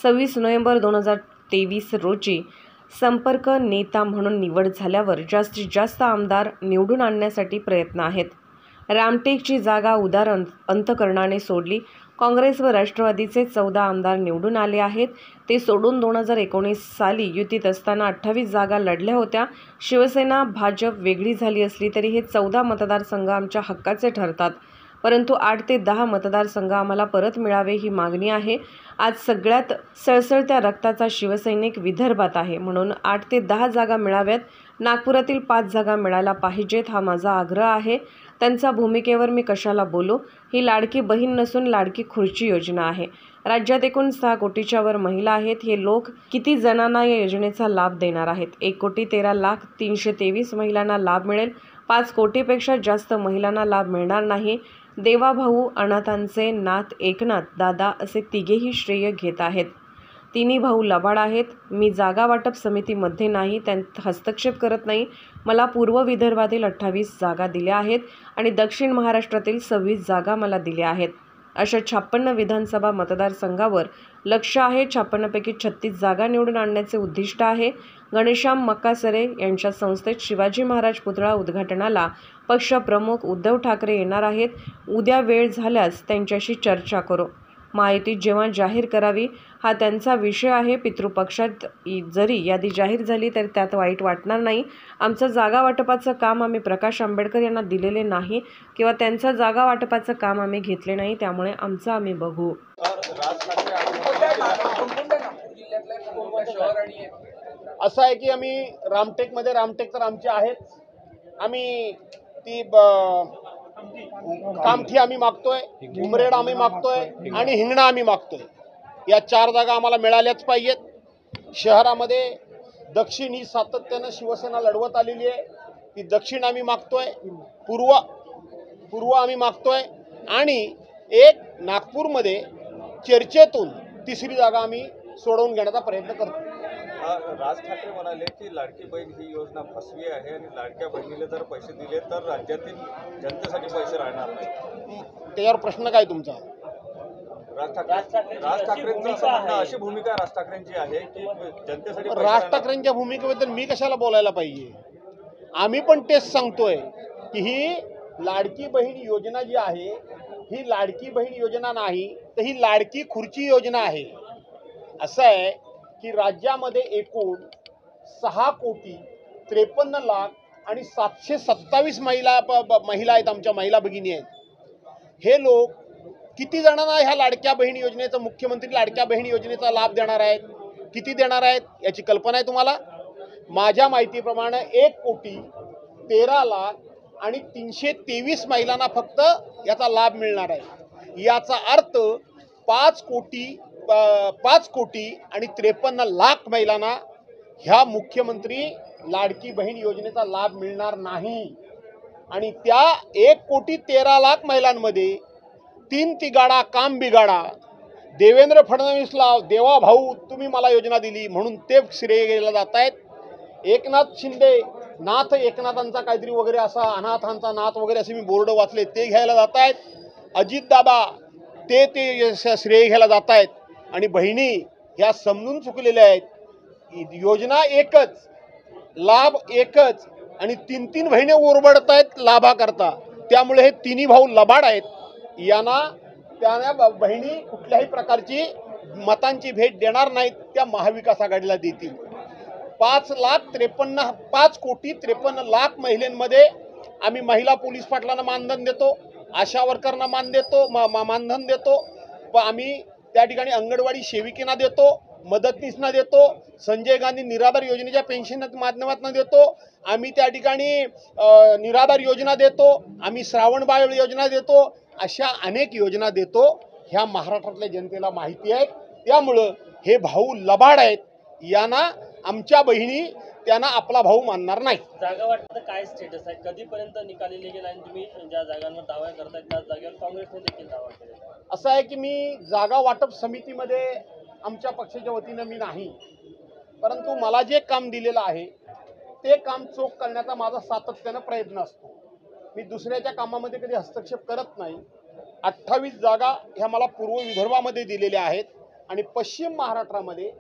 26 November 2023 रोजी संपर्क नेता म्हणून निवड झाल्यावर जास्तीत जास्त आमदार निवडून आणण्यासाठी प्रयत्न आहेत. रामटेकची जागा उदार अंतकरणाने सोडली. काँग्रेस व राष्ट्रवादीचे 14 आमदार निवडून आले आहेत. ते सोडून 2019 साली युतीत असताना 28 जागा लढल्या होत्या. शिवसेना भाजप वेगळी झाली असली तरी हे 14 मतदारसंघ आमच्या हक्काचे ठरतात. परंतु 8 ते 10 मतदारसंघ आम्हाला परत मिळावे ही मागणी आहे. आज सगळ्यात सळसळत्या रक्ताचा शिवसैनिक विदर्भात आहे, म्हणून 8 ते 10 जागा मिळाव्यात. नागपुरातील 5 जागा मिळायला पाहिजेत हा माझा आग्रह आहे. त्यांच्या भूमिकेवर मी कशाला बोलू? ही लाडकी बहीण नसून लाडकी खुर्ची योजना आहे. राज्यात एकूण 6 कोटीच्या वर महिला आहेत. हे लोक किती जणांना या योजनेचा लाभ देणार आहेत? 1,13,323 महिलांना लाभ मिळेल. 5 कोटीपेक्षा जास्त महिलांना लाभ मिळणार नाही. देवाभाऊ अनाथांचे नाथ एकनाथ दादा असे तिघेही श्रेय घेत आहेत. तिन्ही भाऊ लबाड आहेत. मी जागा वाटप समितीमध्ये नाही, त्यात हस्तक्षेप करत नाही. मला पूर्व विदर्भातील 28 जागा दिल्या आहेत आणि दक्षिण महाराष्ट्रातील 26 जागा मला दिल्या आहेत. अशा 56 विधानसभा मतदारसंघावर लक्ष आहे. 56 पैकी 36 जागा निवडून आणण्याचे उद्दिष्ट आहे. घनश्याम मक्कासरे यांच्या संस्थेत शिवाजी महाराज पुतळा उद्घाटनाला पक्षप्रमुख उद्धव ठाकरे येणार आहेत. उद्या वेळ झाल्यास त्यांच्याशी चर्चा करू. महायुती जेव्हा जाहीर करावी हा त्यांचा विषय आहे. पितृपक्षात जरी यादी जाहीर झाली तरी त्यात वाईट वाटणार नाही. आमचं जागा वाटपाचं काम आम्ही प्रकाश आंबेडकर यांना दिलेले नाही किंवा त्यांचं जागा वाटपाचं काम आम्ही घेतले नाही. त्यामुळे आमचं आम्ही बघू. असं आहे की आम्ही रामटेकमध्ये रामटेक तर आमचे आहेत. आम्ही ती कामठी आम्ही मागतोय, उमरेड आम्ही मागतोय आणि हिंगणा आम्ही मागतोय. या 4 जागा आम्हाला मिळाल्याच पाहिजेत. शहरामध्ये दक्षिण ही सातत्यानं शिवसेना लढवत आलेली आहे. ती दक्षिण आम्ही मागतोय, पूर्व आम्ही मागतोय आणि एक नागपूरमध्ये चर्चेतून 3री जागा आम्ही सोडवून घेण्याचा प्रयत्न करतो. राज ठाकरे म्हणाले की लाडकी बहीण ही योजना फसवी आहे आणि लाडक्या बहिणीला जर पैसे दिले तर राज्यातील जनतेसाठी पैसे राहणार नाही. त्याच्यावर प्रश्न काय तुमचा? राज ठाकरेंचं असं म्हणणं, अशी भूमिका राज ठाकरेंची आहे की जनतेसाठी राज ठाकरेंच्या भूमिकेबद्दल मी कशाला बोलायला पाहिजे? आम्ही पण तेच सांगतोय की ही लाडकी बहीण योजना जी आहे ही लाडकी बहीण योजना नाही तर ही लाडकी खुर्ची योजना आहे. असं आहे की राज्यामध्ये एकूण 6,53,लाख आणि 727 महिला आहेत, आमच्या महिला भगिनी आहेत. हे लोक किती जणांना ह्या लाडक्या बहीण योजनेचा, मुख्यमंत्री लाडक्या बहीण योजनेचा लाभ देणार आहेत? किती देणार आहेत याची कल्पना आहे तुम्हाला? माझ्या माहितीप्रमाणे 1,13,03,23 महिलांना फक्त याचा लाभ मिळणार आहे. याचा अर्थ 5,53,लाख महिलांना ह्या मुख्यमंत्री लाडकी बहीण योजनेचा लाभ मिळणार नाही. आणि त्या 1,13,00,000 महिलांमध्ये 3 तिगाडा काम बिगाडा देवेंद्र फडणवीसला, देवा भाऊ तुम्ही मला योजना दिली म्हणून ते श्रेय घ्यायला जात आहेत. एकनाथ शिंदे, नाथ एकनाथांचा काहीतरी वगैरे असा, अनाथांचा नाथ वगैरे असे मी बोर्ड वाचले, ते घ्यायला जात आहेत. अजितदादा ते श्रेय घ्यायला जात आहेत. आणि बहिणी ह्या समजून चुकलेल्या आहेत. योजना एकच, लाभ एकच आणि 3 बहिणी ओरबडत आहेत लाभाकरता. त्यामुळे हे तिन्ही भाऊ लबाड आहेत. त्यांना बहिणी कुठल्याही प्रकारची मतांची भेट देणार नाहीत. त्या महाविकास आघाडीला देतील. 5,53,लाख महिलांमध्ये आम्ही महिला पोलीस पाटलांना मानधन देतो, आशा वर्करना मानधन देतो. आम्ही त्या ठिकाणी अंगणवाडी सेविकेना देतो, मदतनीसना देतो, संजय गांधी निराधार योजनेच्या पेन्शन माध्यमातून देतो. आम्ही त्या ठिकाणी निराधार योजना देतो, आम्ही श्रावणबाळ योजना देतो. अशा अनेक योजना देतो. ह्या महाराष्ट्रातल्या जनतेला माहिती आहे. त्यामुळं हे भाऊ लबाड आहेत. यांना आमच्या बहिणी त्यांना आपला भाऊ मानणार नाही. जागा वाटतं काय स्टेटस आहे? कधीपर्यंत निकाली गेला आणि तुम्ही ज्या जागांवर दावा करताय त्या जागेवर काँग्रेसने देखील दावा केला? असं आहे की मी जागा वाटप समितीमध्ये आमच्या पक्षाच्या वतीनं मी नाही, परंतु मला जे काम दिलेलं आहे ते काम चोख करण्याचा माझा सातत्यानं प्रयत्न असतो. मी दुसऱ्याच्या कामामध्ये कधी हस्तक्षेप करत नाही. 28 जागा ह्या मला पूर्व विदर्भामध्ये दिलेल्या आहेत आणि पश्चिम महाराष्ट्रामध्ये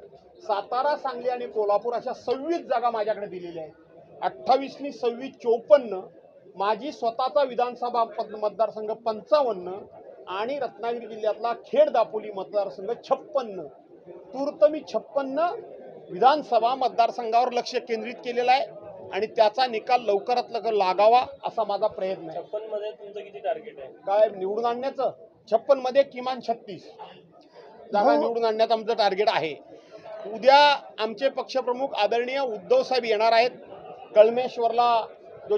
सातारा, सांगली आणि कोल्हापूर अशा 26 जागा माझ्याकडे दिलेल्या आहेत. 28 नी 26 54, माझी स्वतःचा विधानसभा मतदारसंघ 55 आणि रत्नागिरी जिल्ह्यातला खेड दापोली मतदारसंघ 56. तूर्त मी 56 विधानसभा मतदारसंघावर लक्ष केंद्रित केलेलं आहे आणि त्याचा निकाल लवकरात लवकर लागावा असा माझा प्रयत्न आहे. 56 मध्ये तुमचं किती टार्गेट आहे? काय निवडून आणण्याचं? 56 मध्ये किमान 36 जागा निवडून आणण्याचं आमचं टार्गेट आहे. उद्या आमचे पक्षप्रमुख आदरणीय उद्धव साहेब येणार आहेत. कळमेश्वरला जो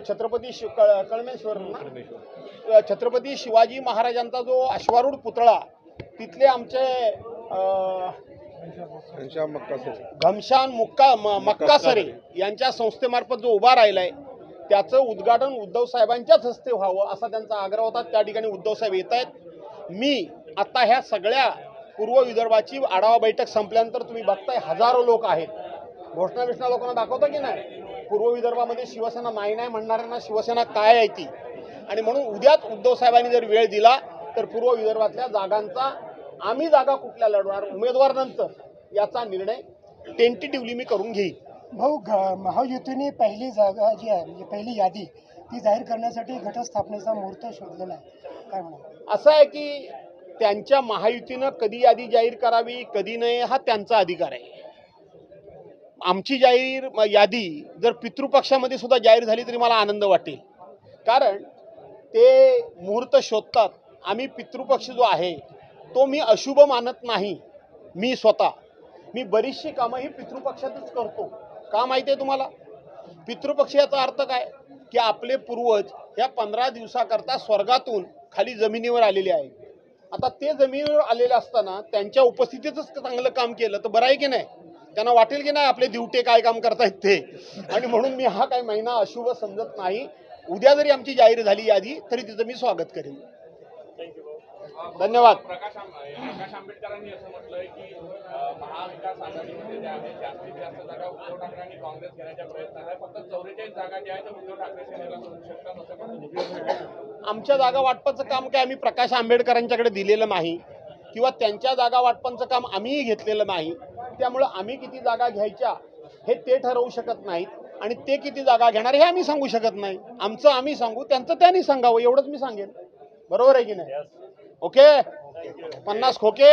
छत्रपती शिवाजी महाराजांचा जो अश्वारूढ पुतळा, तिथले आमचे घनश्याम मक्कासरे यांच्या संस्थेमार्फत जो उभा राहिलाय त्याचं उद्घाटन उद्धव साहेबांच्याच हस्ते व्हावं असा त्यांचा आग्रह होता. त्या ठिकाणी उद्धव साहेब येत आहेत. मी आता ह्या सगळ्या पूर्व विदर्भाची आढावा बैठक संपल्यानंतर तुम्ही बघताय हजारो लोक आहेत. घोषणा लोकांना दाखवता की नाही? पूर्व विदर्भामध्ये शिवसेना नाही म्हणणाऱ्यांना शिवसेना काय आहे ती. आणि म्हणून उद्याच उद्धव साहेबांनी जर वेळ दिला तर पूर्व विदर्भातल्या जागांचा आम्ही जागा कुठल्या लढवणार उमेदवार नंतर याचा निर्णय टेंटेटिव्हली मी करून घेईन. भाऊ, महायुतीने पहिली जागा जी आहे म्हणजे पहिली यादी ती जाहीर करण्यासाठी घटस्थापनेचा मुहूर्त शोधलेला आहे, काय म्हणा? असं आहे की त्यांच्या महायुतीनं कधी यादी जाहीर करावी कधी नाही हा त्यांचा अधिकार आहे. आमची जाहीर यादी जर पितृपक्षामध्ये सुद्धा जाहीर झाली तरी मला आनंद वाटेल, कारण ते मुहूर्त शोधतात. आम्ही पितृपक्ष जो आहे तो मी अशुभ मानत नाही. मी बरीचशी कामं ही पितृपक्षातच करतो. का माहिती आहे तुम्हाला? पितृपक्ष याचा अर्थ काय की आपले पूर्वज या 15 दिवसाकरता स्वर्गातून खाली जमिनीवर आलेले आहेत. आता ते जमिनीवर आलेले असताना त्यांच्या उपस्थितीतच चांगलं काम केलं तर बरं आहे की नाही? त्यांना वाटेल की नाही आपले दिवटे काय काम करतायत ते. आणि म्हणून मी हा काही महिना अशुभ समजत नाही. उद्या जरी आमची जाहीर झाली यादी तरी तिचं मी स्वागत करेन. धन्यवाद. प्रकाश आंबेडकरांनी असं म्हटलंय की महाविकास आघाडीमध्ये ज्या आहेत जास्तीत जास्त जागा उद्धव ठाकरे आणि काँग्रेस घेण्याच्या प्रयत्नात आहे. फक्त 44 जागा ज्या आहेत उद्धव ठाकरे सेनेला मिळू शकतात असं म्हणतात. आमच्या जागा वाटपाचं काम काय आम्ही प्रकाश आंबेडकरांच्याकडे दिलेलं नाही किंवा त्यांच्या जागा वाटपांचं काम आम्हीही घेतलेलं नाही. त्यामुळे आम्ही किती जागा घ्यायच्या हे ते ठरवू शकत नाहीत आणि ते किती जागा घेणार हे आम्ही सांगू शकत नाही. आमचं आम्ही सांगू, त्यांचं त्यांनी सांगावं, एवढंच मी सांगेन. बरोबर आहे की नाही? ओके, 50 खोके.